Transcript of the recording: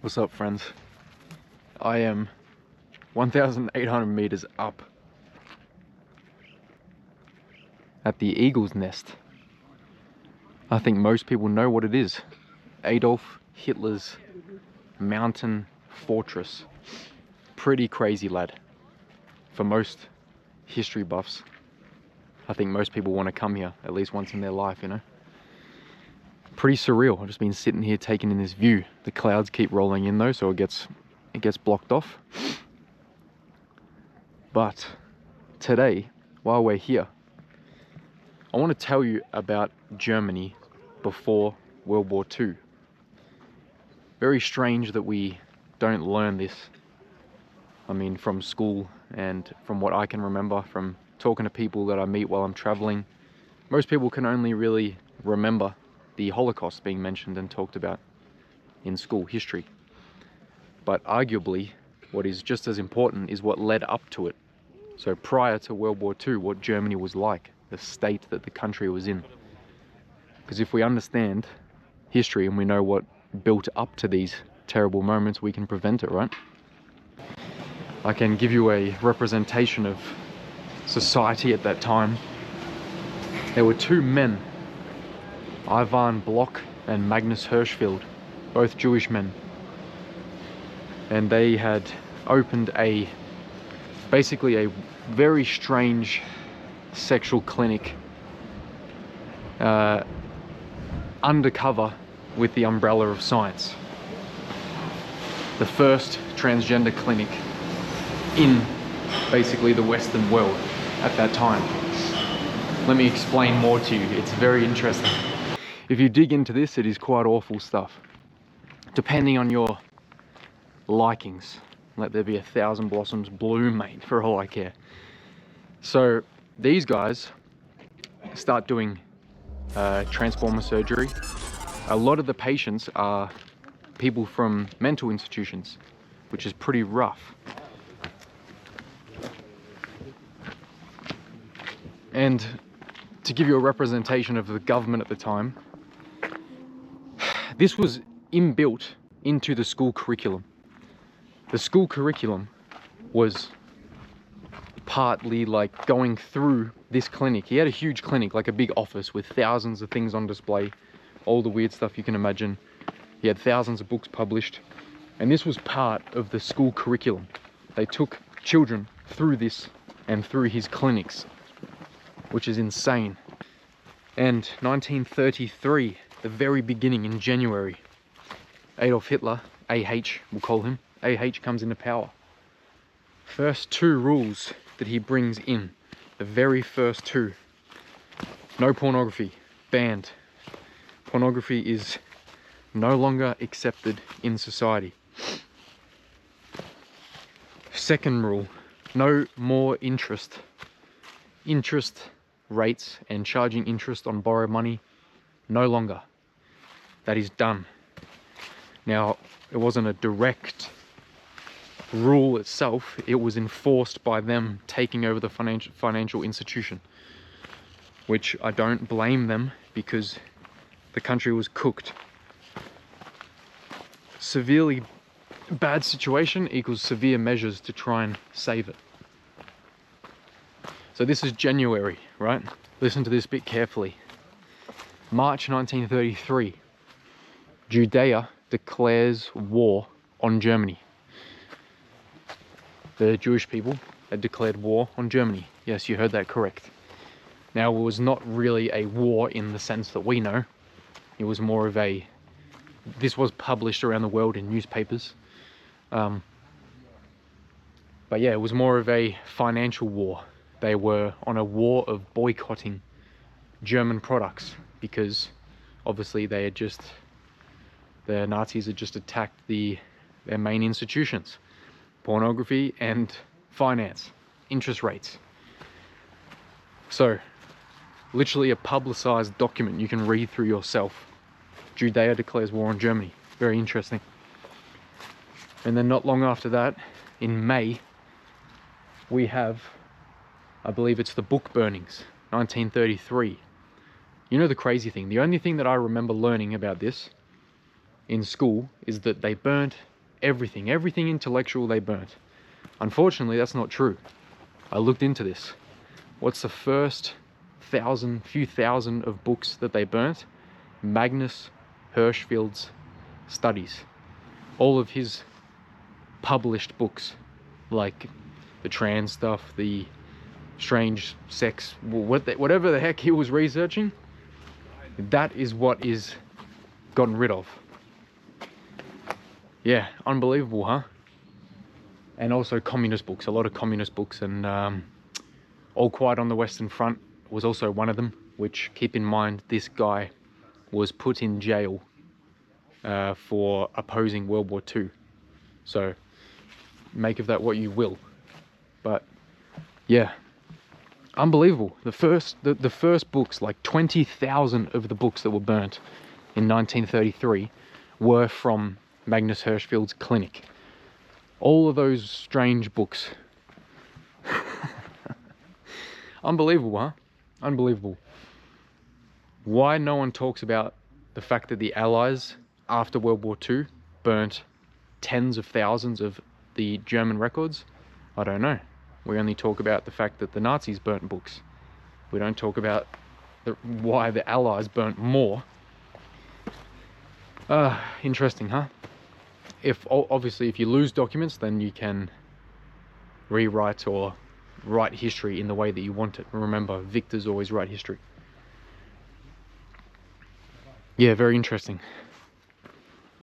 What's up, friends? I am 1,800 meters up at the Eagle's Nest. I think most people know what it is. Adolf Hitler's mountain fortress. Pretty crazy, lad. For most history buffs, I think most people want to come here at least once in their life, you know? Pretty surreal. I've just been sitting here taking in this view. The clouds keep rolling in though, so it gets blocked off. But today, while we're here, I want to tell you about Germany before World War II. Very strange that we don't learn this. I mean, from school and from what I can remember from talking to people that I meet while I'm traveling. Most people can only really remember the Holocaust being mentioned and talked about in school history. But arguably, what is just as important is what led up to it. So prior to World War II, what Germany was like, the state that the country was in. Because if we understand history and we know what built up to these terrible moments, we can prevent it, right? I can give you a representation of society at that time. There were two men, Ivan Bloch and Magnus Hirschfeld, both Jewish men. And they had opened basically a very strange sexual clinic undercover with the umbrella of science. The first transgender clinic in basically the Western world at that time. Let me explain more to you. It's very interesting. If you dig into this, it is quite awful stuff. Depending on your likings. Let there be 1,000 blossoms bloom, mate, for all I care. So these guys start doing transformer surgery. A lot of the patients are people from mental institutions, which is pretty rough. And to give you a representation of the government at the time, this was inbuilt into the school curriculum. The school curriculum was partly like going through this clinic. He had a huge clinic, like a big office with thousands of things on display, all the weird stuff you can imagine. He had thousands of books published, and this was part of the school curriculum. They took children through this and through his clinics, which is insane. And 1933, the very beginning in January, Adolf Hitler, AH, we'll call him, AH comes into power. First two rules that he brings in, the very first two. No pornography, banned. Pornography is no longer accepted in society. Second rule, no more interest. Interest rates and charging interest on borrowed money, no longer. That is done. Now, it wasn't a direct rule itself, it was enforced by them taking over the financial institution, which I don't blame them because the country was cooked. Severely bad situation equals severe measures to try and save it. So this is January, right? Listen to this bit carefully. March 1933, Judea declares war on Germany. The Jewish people had declared war on Germany. Yes, you heard that correct. Now, it was not really a war in the sense that we know. It was more of this was published around the world in newspapers. But yeah, it was more of a financial war. They were on a war of boycotting German products because obviously the Nazis had just attacked their main institutions. Pornography and finance, interest rates. So, literally a publicized document you can read through yourself. Judea declares war on Germany. Very interesting. And then not long after that, in May, we have, I believe it's the book burnings, 1933. You know the crazy thing, the only thing that I remember learning about this in school is that they burnt everything intellectual they burnt. Unfortunately, that's not true. I looked into this. What's the first few thousand of books that they burnt? Magnus Hirschfeld's studies. All of his published books, like the trans stuff, the strange sex, whatever the heck he was researching, that is what is gotten rid of. Yeah, unbelievable, huh? And also communist books, a lot of communist books, and All Quiet on the Western Front was also one of them, which, keep in mind, this guy was put in jail for opposing World War II. So make of that what you will. But yeah, unbelievable. The first books, like 20,000 of the books that were burnt in 1933 were from Magnus Hirschfeld's clinic. All of those strange books. Unbelievable, huh? Unbelievable. Why no one talks about the fact that the Allies, after World War II, burnt tens of thousands of the German records? I don't know. We only talk about the fact that the Nazis burnt books. We don't talk about why the Allies burnt more. Interesting, huh? Obviously, if you lose documents, then you can rewrite or write history in the way that you want it. Remember, victors always write history. Yeah, very interesting.